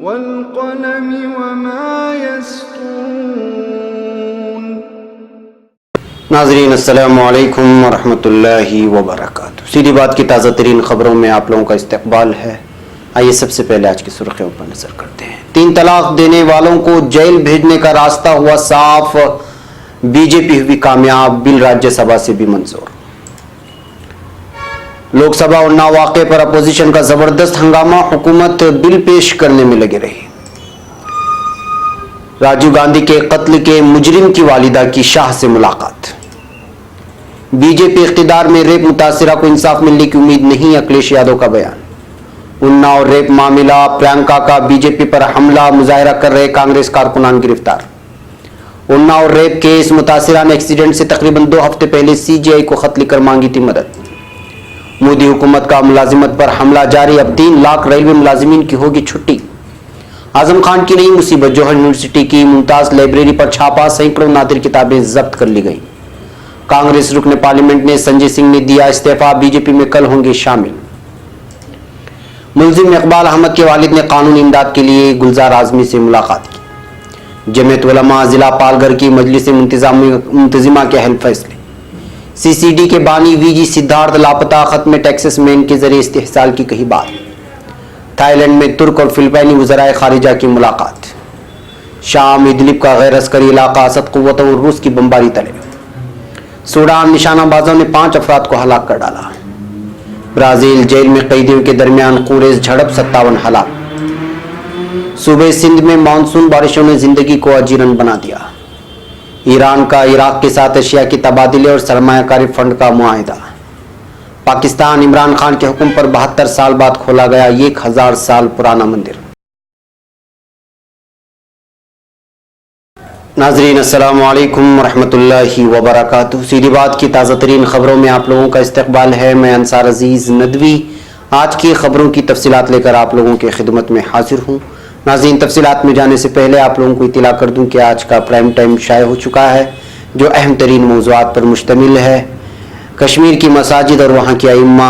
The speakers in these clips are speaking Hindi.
वल्क़लमि वमा यस्तून। नाज़रीन अस्सलामु अलैकुम वरहमतुल्लाहि वबरकातुहू। सीधी बात की ताज़ा तरीन खबरों में आप लोगों का इस्तकबाल है। आइए सबसे पहले आज की सुर्खियों पर नजर करते हैं। 3 तलाक देने वालों को जेल भेजने का रास्ता हुआ साफ, बीजेपी हुई कामयाब, बिल राज्यसभा से भी मंजूर। लोकसभा उन्नाव वाक़े पर अपोजिशन का जबरदस्त हंगामा, हुकूमत बिल पेश करने में लगी रही। राजीव गांधी के कत्ल के मुजरिम की वालिदा की शाह से मुलाकात। बीजेपी इख्तिदार में रेप मुतासिरा को इंसाफ मिलने की उम्मीद नहीं, अखिलेश यादव का बयान। उन्नाव रेप मामला, प्रियंका का बीजेपी पर हमला, मुजाहरा कर रहे कांग्रेस कारकुनान गिरफ्तार। उन्नाव रेप केस, मुतासिरा ने एक्सीडेंट से तकरीबन 2 हफ्ते पहले सीजीआई को खत लिखकर मांगी थी मदद। मोदी हुकूमत का मुलाजिमत पर हमला जारी, अब 3 लाख रेलवे मुलाजिमीन की होगी छुट्टी। आजम खान की नई मुसीबत, जौहर यूनिवर्सिटी की मुमताज लाइब्रेरी पर छापा, सैकड़ों नादिर किताबें जब्त कर ली गई। कांग्रेस रुकने पार्लियामेंट ने संजय सिंह ने दिया इस्तीफा, बीजेपी में कल होंगे शामिल। मुलजिम इकबाल अहमद के वालिद ने कानूनी इमदाद के लिए गुलजार आजमी से मुलाकात की। जमीयत उलमा जिला पालघर की मजलिस मुंतजिमा के अहम फैसले। सीसीडी के बानी वीजी सिद्धार्थ लापता, खत्म टेक्सास में इनके जरिए इस्तेहसाल की कही बात। थाईलैंड में तुर्क और फिलिपाइनी वज़राए खारिजा की मुलाकात। शाम इदलिब का गैर अस्करी इलाका असद कुव्वतों और रूस की बमबारी तले। सूडान निशानाबाजों ने 5 अफराद को हलाक कर डाला। ब्राजील जेल में कैदियों के दरमियान खूरेज झड़प, 57 हलाक। सूबे सिंध में मानसून बारिशों ने जिंदगी को अजीरन बना दिया। ईरान का इराक के साथ एशिया की तबादले और सरमायाकारी फंड का मुआहिदा। पाकिस्तान इमरान खान के हुक्म पर 72 साल बाद खोला गया 1000 साल पुराना मंदिर। नाज़रीन अस्सलामु अलैकुम वरहमतुल्लाहि वबरकातुहू। सीधी बात की ताज़ा तरीन खबरों में आप लोगों का इस्तकबाल है। मैं अंसार अजीज़ नदवी आज की खबरों की तफसीलात लेकर आप लोगों की खिदमत में हाजिर हूँ। नाज़रीन, तफसीलात में जाने से पहले आप लोगों को इत्तला कर दूं कि आज का प्राइम टाइम शाये हो चुका है, जो अहम तरीन मौज़ूआत पर मुश्तमिल है। कश्मीर की मसाजिद और वहाँ की अइम्मा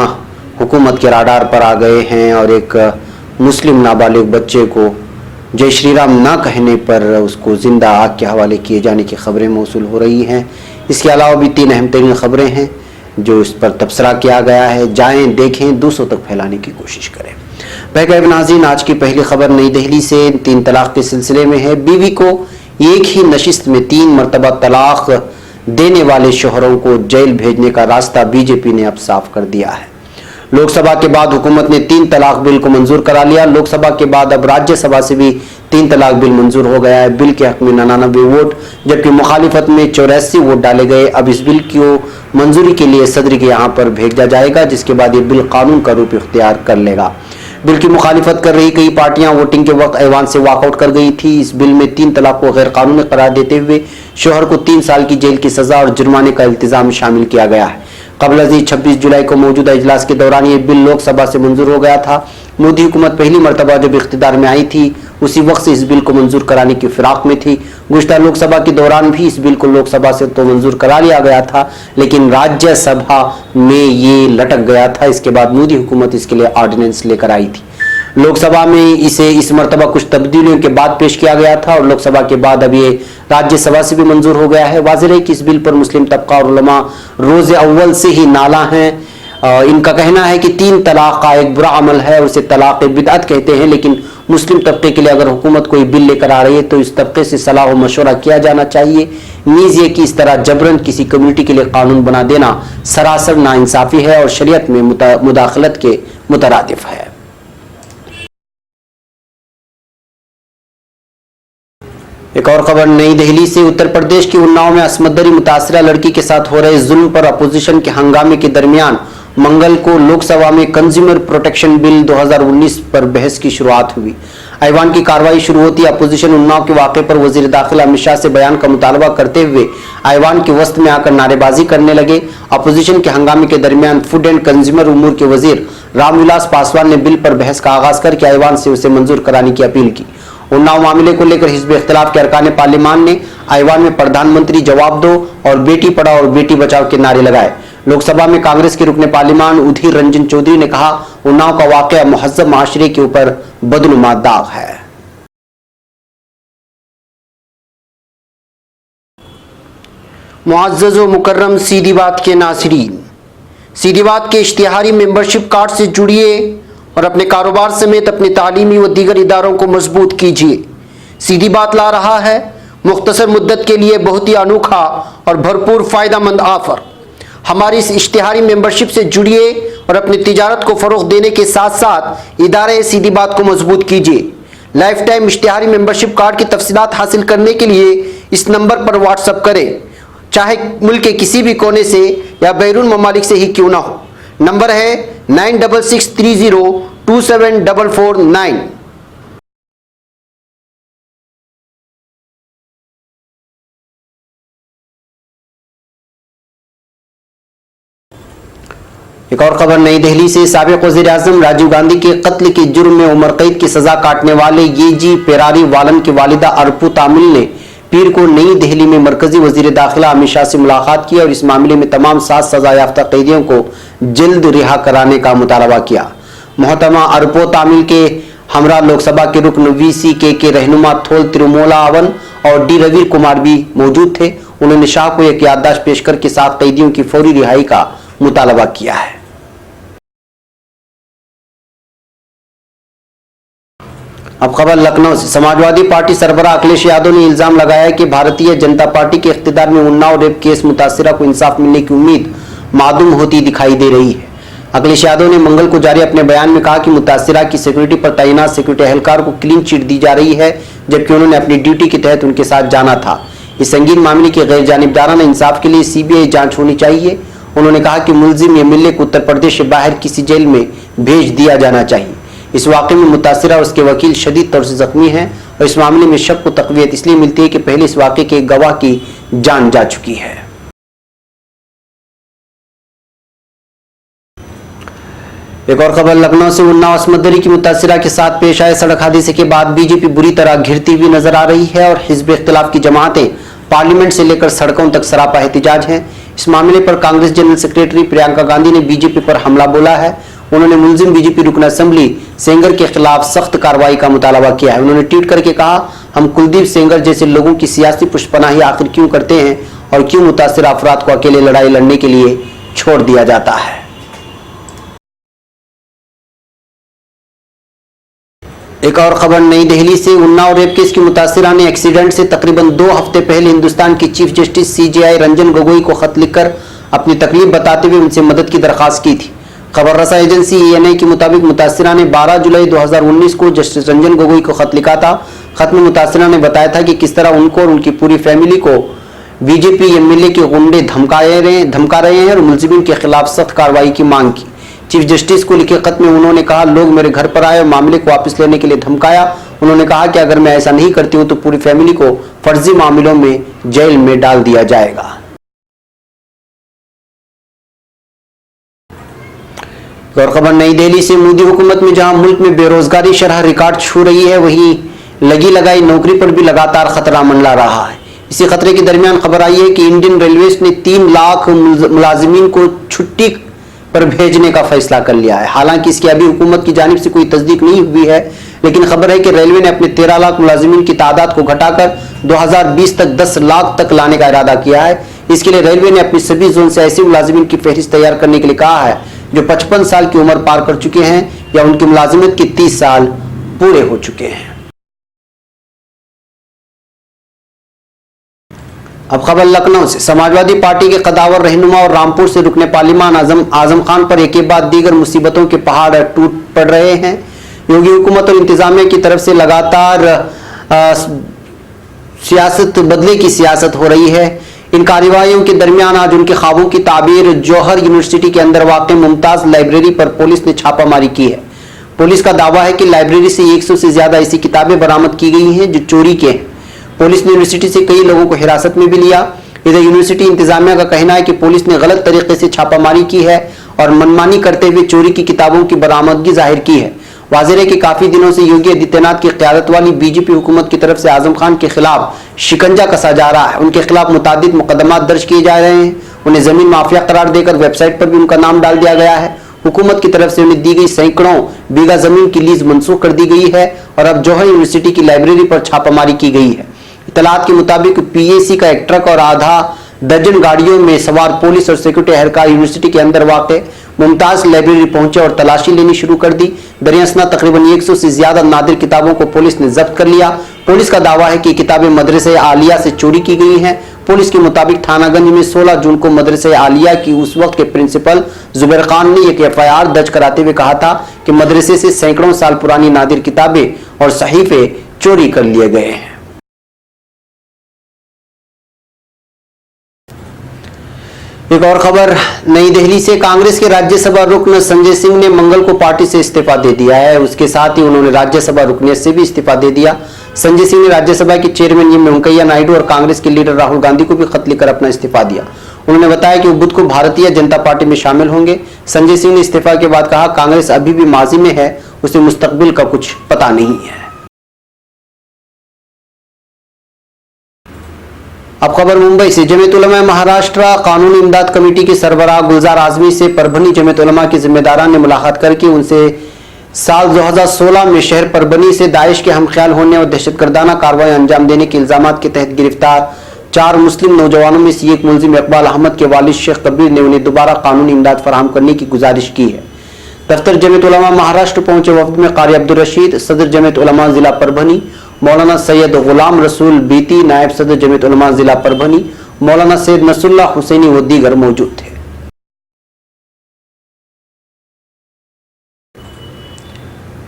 हुकूमत के राडार पर आ गए हैं और एक मुस्लिम नाबालिग बच्चे को जय श्री राम ना कहने पर उसको जिंदा आग के हवाले किए जाने की खबरें मौसूल हो रही हैं। इसके अलावा भी 3 अहम तरीन खबरें हैं जो इस पर तबसरा किया गया है। जाएं, देखें, दूसरों तक फैलाने की कोशिश करें। नाज़रीन, आज की पहली खबर नई दिल्ली से 3 तलाक के सिलसिले में है। बीवी को एक ही नशिस्त में 3 मरतबा तलाक देने वाले शोहरों को जेल भेजने का रास्ता बीजेपी ने अब साफ कर दिया है। लोकसभा के बाद हुकूमत ने 3 तलाक बिल को मंजूर करा लिया। लोकसभा के बाद अब राज्यसभा से भी 3 तलाक बिल मंजूर हो गया है। बिल के हक में 99 वोट जबकि मुखालिफत में 84 वोट डाले गए। अब इस बिल की मंजूरी के लिए सदर के यहाँ पर भेजा जाएगा, जिसके बाद ये बिल कानून का रूप इख्तियार कर लेगा। बिल की मुखालिफत कर रही कई पार्टियां वोटिंग के वक्त ऐवान से वॉकआउट कर गई थी। इस बिल में 3 तलाक को गैर कानूनी करार देते हुए शोहर को 3 साल की जेल की सजा और जुर्माने का इल्तिजाम शामिल किया गया है। कबल अज़ीज़ 26 जुलाई को मौजूदा इजलास के दौरान ये बिल लोकसभा से मंजूर हो गया था। मोदी हुकूमत पहली मरतबा जब इख्तिदार में आई थी उसी वक्त से इस बिल को मंजूर कराने की फिराक में थी। गुज़श्ता लोकसभा के दौरान भी इस बिल को लोकसभा से तो मंजूर करा लिया गया था, लेकिन राज्यसभा में ये लटक गया था। इसके बाद मोदी हुकूमत इसके लिए ऑर्डिनेंस लेकर आई थी। लोकसभा में इसे इस मरतबा कुछ तब्दीलियों के बाद पेश किया गया था और लोकसभा के बाद अब ये राज्यसभा से भी मंजूर हो गया है। वाज़ेह है कि इस बिल पर मुस्लिम तबका और उलमा रोज़े अव्वल से ही नाला हैं। इनका कहना है कि 3 तलाक का एक बुरा अमल है और उसे तलाक बिदअत कहते हैं, लेकिन मुस्लिम तबके के लिए अगर हुकूमत कोई बिल लेकर आ रही है तो इस तबके से सलाह और मशवरा किया जाना चाहिए। नीज़ ये कि इस तरह जबरन किसी कम्युनिटी के लिए कानून बना देना सरासर नाइंसाफ़ी है और शरीयत में मुदाखलत के मुतरादिफ है। एक और खबर नई दिल्ली से। उत्तर प्रदेश के उन्नाव में असमदरी मुतासरा लड़की के साथ हो रहे जुल्म पर अपोजिशन के हंगामे के दरमियान मंगल को लोकसभा में कंज्यूमर प्रोटेक्शन बिल 2019 पर बहस की शुरुआत हुई। ऐवान की कार्रवाई शुरू होती अपोजिशन उन्नाव के वाक़े पर वजीर दाखिला अमित शाह से बयान का मुतालबा करते हुए ऐवान के वस्त में आकर नारेबाजी करने लगे। अपोजिशन के हंगामे के दरमियान फूड एंड कंज्यूमर उमूर के वजीर रामविलास पासवान ने बिल पर बहस का आगाज करके ऐवान से उसे मंजूर कराने की अपील की। उन्नाव मामले को लेकर हिज़्ब इख्तिलाफ के अरकान पार्लियामान ने ऐवान में प्रधानमंत्री जवाब दो और बेटी पढ़ाओ और बेटी बचाओ के नारे लगाए। लोकसभा में कांग्रेस के रुकने पार्लियामान उधीर रंजन चौधरी ने कहा, उन्नाव का वाकया मुहज़्ज़ब माशरे के ऊपर बदनुमा दाग है। मुअज़्ज़ज़ व मुकर्रम सीधी बात के नाज़रीन, सीधी बात के इश्तिहारी मेंबरशिप कार्ड से जुड़िए और अपने कारोबार समेत अपने तालीमी व दीगर इदारों को मजबूत कीजिए। सीधी बात ला रहा है मुख्तसर मुद्दत के लिए बहुत ही अनोखा और भरपूर फ़ायदेमंद ऑफ़र। हमारी इस इश्तिहारी मेंबरशिप से जुड़िए और अपनी तिजारत को फ़रोग़ देने के साथ साथ इदारे सीधी बात को मजबूत कीजिए। लाइफ टाइम इश्तिहारी मेंबरशिप कार्ड की तफसीलात हासिल करने के लिए इस नंबर पर व्हाट्सअप करें, चाहे मुल्क के किसी भी कोने से या बैरून ममालिक से ही क्यों ना हो। नंबर है 9663027449। एक और खबर नई दिल्ली से, साबिक वज़ीर आज़म राजीव गांधी के कत्ल के जुर्म में उम्र कैद की सजा काटने वाले येजी पेरारी वालन की वालिदा अरपू तामिल ने पीर को नई दिल्ली में मरकजी वजीर दाखिला अमित शाह से मुलाकात की और इस मामले में तमाम 7 सजा याफ्ता कैदियों को जल्द रिहा कराने का मुतालबा किया। मोहतरमा अरपू तामिल के हमरा लोकसभा के रुकन VCK के रहनुमा थोल तिरुमोलावन और डी रवीर कुमार भी मौजूद थे। उन्होंने शाह को एक याददाश्त पेश करके 7 कैदियों की फौरी रिहाई का मुतालबा किया है। अब खबर लखनऊ से, समाजवादी पार्टी सरबराह अखिलेश यादव ने इल्जाम लगाया कि भारतीय जनता पार्टी के इख्तियार में उन्नाव रेप केस मुतासिरा को इंसाफ मिलने की उम्मीद मादूम होती दिखाई दे रही है। अखिलेश यादव ने मंगल को जारी अपने बयान में कहा कि मुतासिरा की सिक्योरिटी पर तैनात सिक्योरिटी एहलकार को क्लीन चिट दी जा रही है, जबकि उन्होंने अपनी ड्यूटी के तहत उनके साथ जाना था। इस संगीन मामले की गैर जानिबदाराना इंसाफ के लिए CBI जांच होनी चाहिए। उन्होंने कहा कि मुलजिम MLA को उत्तर प्रदेश से बाहर किसी जेल में भेज दिया जाना चाहिए। इस वाक़े में मुतासिरा और उसके वकील शदीद तौर से जख्मी हैं और इस मामले में शक को तक़वियत इसलिए मिलती है कि पहले इस वाक़े के एक गवाह की जान जा चुकी है। एक और खबर लखनऊ से, उन्नाव असमत की मुतासिरा के साथ पेश आए सड़क हादसे के बाद बीजेपी बुरी तरह घिरती हुई नजर आ रही है और हिज़्ब इख्तिलाफ की जमातें पार्लियामेंट से लेकर सड़कों तक सरापा एहतिजाज हैं। इस मामले पर कांग्रेस जनरल सेक्रेटरी प्रियंका गांधी ने बीजेपी पर हमला बोला है। उन्होंने मुलजिम बीजेपी रुकन असेंबली सेंगर के खिलाफ सख्त कार्रवाई का मुतालबा किया है। उन्होंने ट्वीट करके कहा, हम कुलदीप सेंगर जैसे लोगों की सियासी पुष्पनाही आखिर क्यों करते हैं और क्यों मुतासिर अफराद को अकेले लड़ाई लड़ने के लिए छोड़ दिया जाता है। एक और खबर नई दिल्ली से, उन्नाव रेप केस की मुतासिरा ने एक्सीडेंट से तकरीबन 2 हफ्ते पहले हिंदुस्तान की chief justice CJI Ranjan Gogoi को खत लिखकर अपनी तकलीफ बताते हुए उनसे मदद की दरखास्त की थी। खबर रसा एजेंसी ENI के मुताबिक मुतासिरा ने 12 जुलाई 2019 को जस्टिस रंजन गोगोई को खत लिखा था। खत में मुतासिरा ने बताया था कि किस तरह उनको और उनकी पूरी फैमिली को BJP MLA के गुंडे धमका रहे हैं और मुलजिमिन के खिलाफ सख्त कार्रवाई की मांग की। चीफ जस्टिस को लिखे खत में उन्होंने कहा, लोग मेरे घर पर आए और मामले को वापस लेने के लिए धमकाया। उन्होंने कहा कि अगर मैं ऐसा नहीं करती हूं तो पूरी फैमिली को फर्जी मामलों में जेल में डाल दिया जाएगा। और खबर नई दिल्ली से, मोदी हुकूमत में जहां मुल्क में बेरोजगारी शरह रिकॉर्ड छू रही है, वहीं लगी लगाई नौकरी पर भी लगातार खतरा मंडरा रहा है। इसी खतरे के दरमियान खबर आई है कि इंडियन रेलवेज ने 3 लाख मुलाजिमीन को छुट्टी पर भेजने का फैसला कर लिया है। हालांकि इसकी अभी हुकूमत की जानिब से कोई तस्दीक नहीं हुई है, लेकिन खबर है कि रेलवे ने अपने 13 लाख मुलाजिमीन की तादाद को घटाकर 2020 तक 10 लाख तक लाने का इरादा किया है। इसके लिए रेलवे ने अपनी सभी जोन से ऐसे मुलाजिमीन की फहरिस्त तैयार करने के लिए कहा है जो 55 साल की उम्र पार कर चुके हैं या उनकी मुलाजिमत के 30 साल पूरे हो चुके हैं। अब खबर लखनऊ से, समाजवादी पार्टी के कदावर रहनुमा और रामपुर से रुकने पार्लिमान आजम खान पर एक के बाद दीगर मुसीबतों के पहाड़ टूट पड़ रहे हैं। योगी हुकूमत और इंतजामिया की तरफ से लगातार सियासत बदले की सियासत हो रही है। इन कार्रवाइयों के दरमियान आज उनके ख्वाबों की ताबीर जौहर यूनिवर्सिटी के अंदर वाक़ मुमताज लाइब्रेरी पर पुलिस ने छापामारी की है। पुलिस का दावा है कि लाइब्रेरी से 100 से ज्यादा ऐसी किताबें बरामद की गई हैं जो चोरी के हैं। पुलिस ने यूनिवर्सिटी से कई लोगों को हिरासत में भी लिया। इधर यूनिवर्सिटी इंतजामिया का कहना है कि पुलिस ने गलत तरीके से छापामारी की है और मनमानी करते हुए चोरी की किताबों की बरामदगी जाहिर की है। वाज़ेह है कि काफी दिनों से योगी आदित्यनाथ की क़यादत वाली बीजेपी हुकूमत की तरफ से आजम खान के खिलाफ शिकंजा कसा जा रहा है। उनके खिलाफ मुतादिद मुकदमात दर्ज किए जा रहे हैं। उन्हें जमीन माफिया करार देकर वेबसाइट पर भी उनका नाम डाल दिया गया है। हुकूमत की तरफ से उन्हें दी गई सैकड़ों बीघा जमीन की लीज मंसूख कर दी गई है और अब जौहर यूनिवर्सिटी की लाइब्रेरी पर छापामारी की गई है। इतलात के मुताबिक PAC का एक ट्रक और आधा दर्जन गाड़ियों में सवार पुलिस और सिक्योरिटी एहलकार यूनिवर्सिटी के अंदर वाक़ मुमताज लाइब्रेरी पहुंचे और तलाशी लेनी शुरू कर दी। दरियासना तकरीबन 100 से ज्यादा नादिर किताबों को पुलिस ने जब्त कर लिया। पुलिस का दावा है कि किताबें मदरसे आलिया से चोरी की गई हैं। पुलिस के मुताबिक थानागंज में 16 जून को मदरसे आलिया की उस वक्त के प्रिंसिपल जुबैर खान ने एक FIR दर्ज कराते हुए कहा था कि मदरसे से सैकड़ों साल पुरानी नादिर किताबें और सहीफे चोरी कर लिए गए हैं। एक और खबर नई दिल्ली से, कांग्रेस के राज्यसभा रुकन संजय सिंह ने मंगल को पार्टी से इस्तीफा दे दिया है। उसके साथ ही उन्होंने राज्यसभा रुकनियत से भी इस्तीफा दे दिया। संजय सिंह ने राज्यसभा के चेयरमैन वेंकैया नायडू और कांग्रेस के लीडर राहुल गांधी को भी खत लिखकर अपना इस्तीफा दिया। उन्होंने बताया कि वो बुध को भारतीय जनता पार्टी में शामिल होंगे। संजय सिंह ने इस्तीफा के बाद कहा, कांग्रेस अभी भी माजी में है, उसे मुस्तकबिल का कुछ पता नहीं है। अब खबर मुंबई से, जमीयत उलमा महाराष्ट्र कानूनी इमदाद कमेटी के सरबराह गुलजार आजमी से परभनी जमीयत उलमा के जिम्मेदारान ने मुलाकात करके उनसे साल 2016 में शहर परभनी से दाइश के हमख्याल होने और दहशतगर्दाना कार्रवाई अंजाम देने के इल्जामात के तहत गिरफ्तार 4 मुस्लिम नौजवानों में से एक मुलजिम इकबाल अहमद के वालिद शेख कबीर ने उन्हें दोबारा कानूनी इमदाद फराहम करने की गुजारिश की है। दफ्तर जमीयत उलमा महाराष्ट्र पहुंचे वफद में कारी अब्दुल रशीद, सदर जमीयत उलमा जिला परभनी, मौलाना सैयद गुलाम रसूल बीती, नायब सदर जमीयत उलमा जिला परभनी, मौलाना सैयद नसरुल्लाह हुसैनी व दीगर मौजूद थे।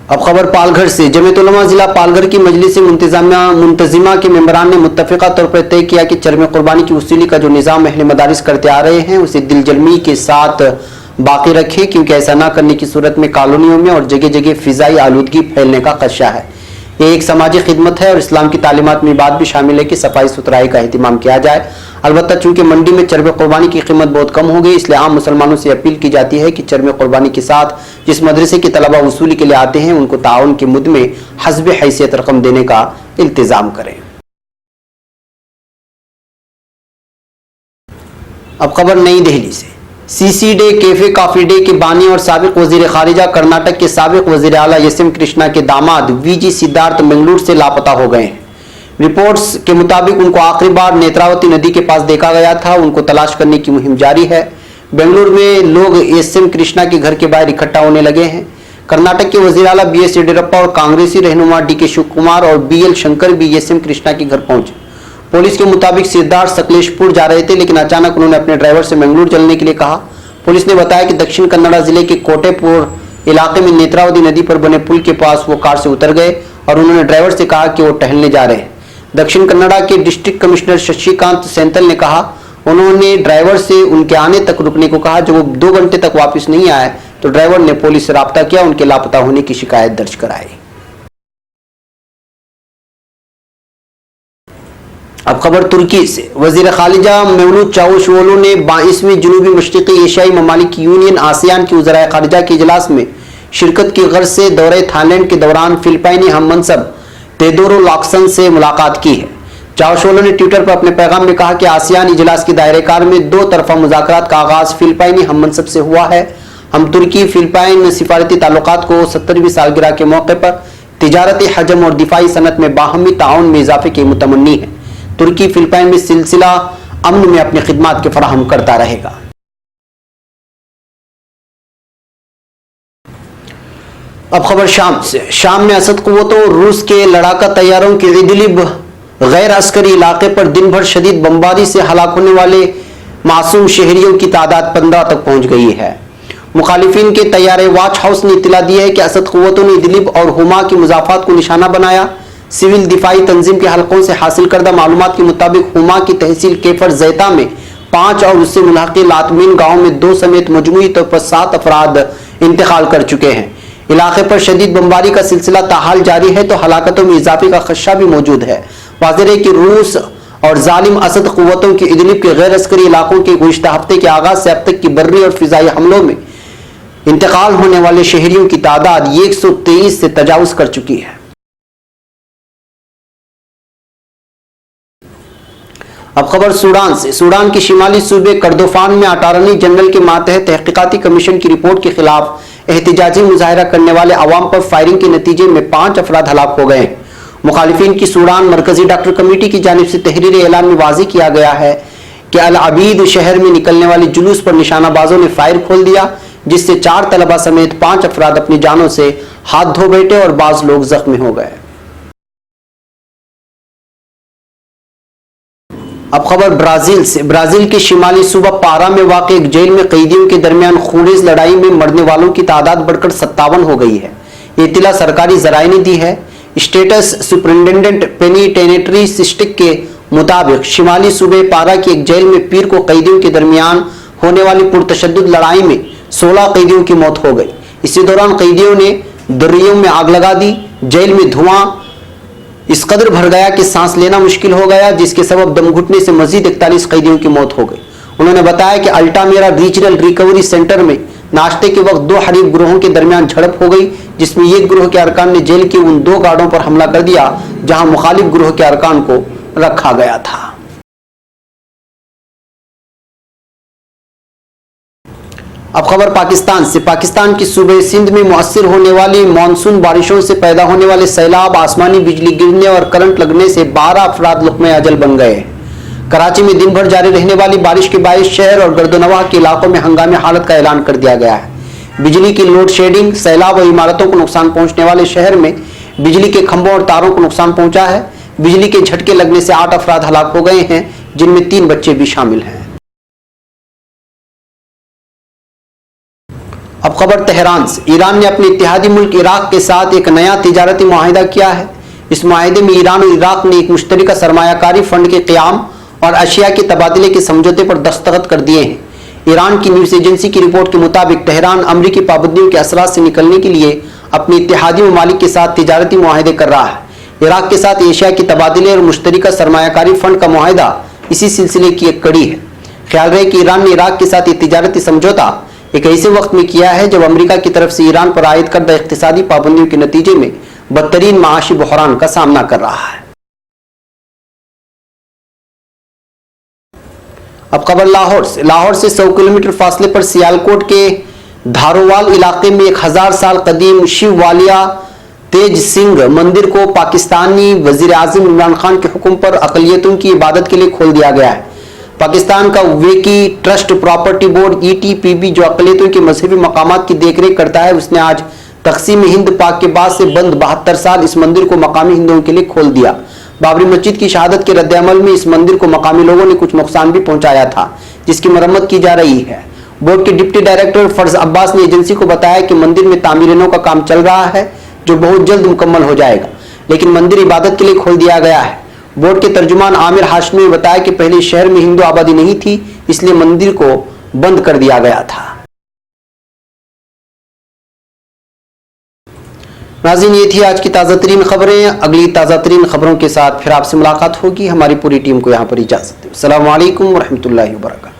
अब खबर पालघर से, जमीयत उलमा जिला पालघर की मजलिस मुंतजिमा के मेंबरान ने मुत्तफिका तौर पर तय किया कि चरम कुर्बानी की वसूली का जो निज़ाम अहले मदारिस करते आ रहे हैं उसे दिलजलमी के साथ बाकी रखें, क्योंकि ऐसा न करने की सूरत में कॉलोनियों में और जगह जगह फिजाई आलूदगी फैलने का खदशा है। ये एक समाजी खिदमत है और इस्लाम की तालीमात में बात भी शामिल है कि सफाई सुथराई का एहतमाम किया जाए। अलबत्ता चूंकि मंडी में चरम कुर्बानी की कीमत बहुत कम हो गई, इसलिए आम मुसलमानों से अपील की जाती है कि चरम कुर्बानी के साथ जिस मदरसे के तलबा वसूली के लिए आते हैं उनको ताउन के मुद में हस्ब हैसियत रकम देने का इल्तिजाम करें। अब खबर नई दिल्ली से, CC day cafe coffee day के बानी और साबिक वजीर खारिजा कर्नाटक के साबिक वजीर आला एस.एम. कृष्णा के दामाद वीजी सिद्धार्थ बेंगलुरु से लापता हो गए हैं। रिपोर्ट्स के मुताबिक उनको आखिरी बार नेत्रावती नदी के पास देखा गया था। उनको तलाश करने की मुहिम जारी है। बेंगलुरु में लोग एस.एम. कृष्णा के घर के बाहर इकट्ठा होने लगे हैं। कर्नाटक के वजीर आला BS येडियुरप्पा और कांग्रेसी रहनुमा DK शिवकुमार और BL शंकर भी एस.एम. कृष्णा के घर पहुंचे। पुलिस के मुताबिक सिद्धार्थ सकलेशपुर जा रहे थे, लेकिन अचानक उन्होंने अपने ड्राइवर से बेंगलुरु चलने के लिए कहा। पुलिस ने बताया कि दक्षिण कन्नड़ा जिले के कोटेपुर इलाके में नेत्रावती नदी पर बने पुल के पास वो कार से उतर गए और उन्होंने ड्राइवर से कहा कि वो टहलने जा रहे हैं। दक्षिण कन्नड़ा के डिस्ट्रिक्ट कमिश्नर शशिकांत सेंथल ने कहा, उन्होंने ड्राइवर से उनके आने तक रुकने को कहा। जब वो 2 घंटे तक वापस नहीं आए तो ड्राइवर ने पुलिस से राब्ता किया, उनके लापता होने की शिकायत दर्ज कराई। अब खबर तुर्की से, वजीर खारिजा मेवलूद चावुशओगलू ने 22वीं जनूबी मशरिकी एशियाई ममालिक यूनियन आसियान की वज़राए खारिजा के इजलास में शिरकत की गर्ज से दौरे थाईलैंड के दौरान फिलिपाइनी हम मनसब तेदोरो लॉक्सन से मुलाकात की है। चावुशओगलू ने ट्विटर पर अपने पैगाम में कहा कि आसियान इजलास के दायरेकार में 2 तरफा मुज़ाकरात का आगाज फिलिपाइनी हम मनसब से हुआ है। हम तुर्की फिलिपाइन सिफारती ताल्लुकात को 70वीं सालगिरह के मौके पर तिजारती हजम और दिफाई सनत में बाहमी ताउन में इजाफे की मुतमन्नी है। तुर्की फिलिपाइन में सिलसिला अमन में अपनी खिदमत के फराहम करता रहेगा। अब खबर शाम से, शाम में असद कुव्वतों रूस के लड़ाका तैयारों के इदलिब गैर अस्करी इलाके पर दिन भर शदीद बमबारी से हलाक होने वाले मासूम शहरियों की तादाद 15 तक पहुंच गई है। मुखालिफिन के तैयारे वॉच हाउस ने इत्तला दी है कि असद कुव्वतों ने इदलिब और हुमा की मुजाफात को निशाना बनाया। सिविल दिफाई तंजीम के हलकों से हासिल करदा मालूमात के मुताबिक हुमा की तहसील केफर जैता में 5 और उससे मुल्हाके लातमीन गांव में 2 समेत मजमूई तौर पर 7 अफराद इंतकाल कर चुके हैं। इलाके पर शदीद बमबारी का सिलसिला ताहाल जारी है तो हलाकतों में इजाफे का खदशा भी मौजूद है। वाज़ेह है कि रूस और जालिम असद कुव्वतों के इदलिब के गैर अस्करी इलाकों के गुज़िश्ता हफ्ते के आगाज से अब तक की बर्री और फिजाई हमलों में इंतकाल होने वाले शहरियों की तादाद 123 से तजावुज कर चुकी है। अब खबर सूडान से, सूडान के शिमाली सूबे कर्दोफान में अटारनी जनरल के मातहत तहकीकाती कमीशन की रिपोर्ट के खिलाफ एहतिजाजी मुजाहरा करने वाले अवाम पर फायरिंग के नतीजे में 5 अफराद हलाक हो गए। मुखालिफिन की सूडान मरकजी डॉक्टर कमेटी की जानिब से तहरीर ऐलान में वाज़ेह किया गया है कि अल अबीद शहर में निकलने वाले जुलूस पर निशानाबाजों ने फायर खोल दिया, जिससे 4 तलबा समेत 5 अफराद अपनी जानों से हाथ धो बैठे और बाज लोग जख्मी हो गए। अब खबर ब्राजील से। ब्राजील के शिमाली सूबा पारा में वाक़ एक जेल में कैदियों के दरमियान खूनरेज़ लड़ाई में मरने वालों की तादाद बढ़कर 57 हो गई है। ये इत्तला सरकारी ज़राए ने दी है। स्टेटस सुपरिटेंडेंट पेनिटेंटरी सिस्टिक के मुताबिक शिमाली सूबे पारा की एक जेल में पीर को कैदियों के दरमियान होने वाली पुरतशद्दुद लड़ाई में 16 कैदियों की मौत हो गई। इसी दौरान कैदियों ने दर्रियों में आग लगा दी। जेल में धुआं इस कदर भर गया कि सांस लेना मुश्किल हो गया, जिसके सबब दम घुटने से मजीद 41 कैदियों की मौत हो गई। उन्होंने बताया कि अल्टामेरा रीजनल रिकवरी सेंटर में नाश्ते के वक्त 2 हरीफ ग्रोहों के दरमियान झड़प हो गई, जिसमें एक ग्रोह के अरकान ने जेल के उन 2 गार्डों पर हमला कर दिया जहां मुखालिफ ग्रोह के अरकान को रखा गया था। अब खबर पाकिस्तान से। पाकिस्तान की सूबे सिंध में मुअस्सिर होने वाली मानसून बारिशों से पैदा होने वाले सैलाब, आसमानी बिजली गिरने और करंट लगने से 12 अफराद लुक़्मे अजल बन गए। कराची में दिन भर जारी रहने वाली बारिश के बायस शहर और गर्दोनवाह के इलाकों में हंगामी हालत का ऐलान कर दिया गया है। बिजली की लोड शेडिंग, सैलाब और इमारतों को नुकसान पहुंचने वाले शहर में बिजली के खंभों और तारों को नुकसान पहुंचा है। बिजली के झटके लगने से 8 अफराद हलाक हो गए हैं, जिनमें 3 बच्चे भी शामिल हैं। अब खबर तेहरान से। ईरान ने अपने इत्तेहादी मुल्क इराक के साथ एक नया तिजारती मुआहिदा किया है। इस मुआहिदे में ईरान और इराक ने एक मुश्तरका सरमायाकारी फंड के क़याम और अशिया के तबादले के समझौते पर दस्तखत कर दिए हैं। ईरान की न्यूज़ एजेंसी की रिपोर्ट के मुताबिक तेहरान अमरीकी पाबंदियों के असरात से निकलने के लिए अपने इत्तेहादी ममालिक के साथ तिजारती मुआहिदे कर रहा है। इराक के साथ एशिया के तबादले और मुश्तरका सरमायाकारी फंड का मुआहिदा इसी सिलसिले की एक कड़ी है। ख्याल रहे कि ईरान ने इराक के साथ ये तिजारती समझौता एक ऐसे वक्त में किया है जब अमेरिका की तरफ से ईरान पर आयद करदा इक्तिसादी पाबंदियों के नतीजे में बदतरीन माशी बहरान का सामना कर रहा है। अब खबर लाहौर से। लाहौर से 100 किलोमीटर फासले पर सियालकोट के धारोवाल इलाके में 1000 साल कदीम शिव वालिया तेज सिंह मंदिर को पाकिस्तानी वजीर आजम इमरान खान के हुक्म पर अकलियतों की इबादत के लिए खोल दिया गया है। पाकिस्तान का वेकी ट्रस्ट प्रॉपर्टी बोर्ड ETPB, जो अकलियतों के मजहबी मकामात की देखरेख करता है, उसने आज तकसीम हिंद पाक के बाद से बंद 72 साल इस मंदिर को मकामी हिंदुओं के लिए खोल दिया। बाबरी मस्जिद की शहादत के रद्द-ए-अमल में इस मंदिर को मकामी लोगों ने कुछ नुकसान भी पहुंचाया था, जिसकी मरम्मत की जा रही है। बोर्ड के डिप्टी डायरेक्टर फर्ज अब्बास ने एजेंसी को बताया कि मंदिर में तामीरनों का काम चल रहा है, जो बहुत जल्द मुकम्मल हो जाएगा, लेकिन मंदिर इबादत के लिए खोल दिया गया है। बोर्ड के तर्जुमान आमिर हाशमी ने बताया कि पहले शहर में हिंदू आबादी नहीं थी, इसलिए मंदिर को बंद कर दिया गया था। नाज़रीन, ये थी आज की ताज़ा तरीन खबरें। अगली ताज़ा तरीन खबरों के साथ फिर आपसे मुलाकात होगी। हमारी पूरी टीम को यहाँ पर इजाज़त। अस्सलामु अलैकुम व रहमतुल्लाहि व बरकातहू।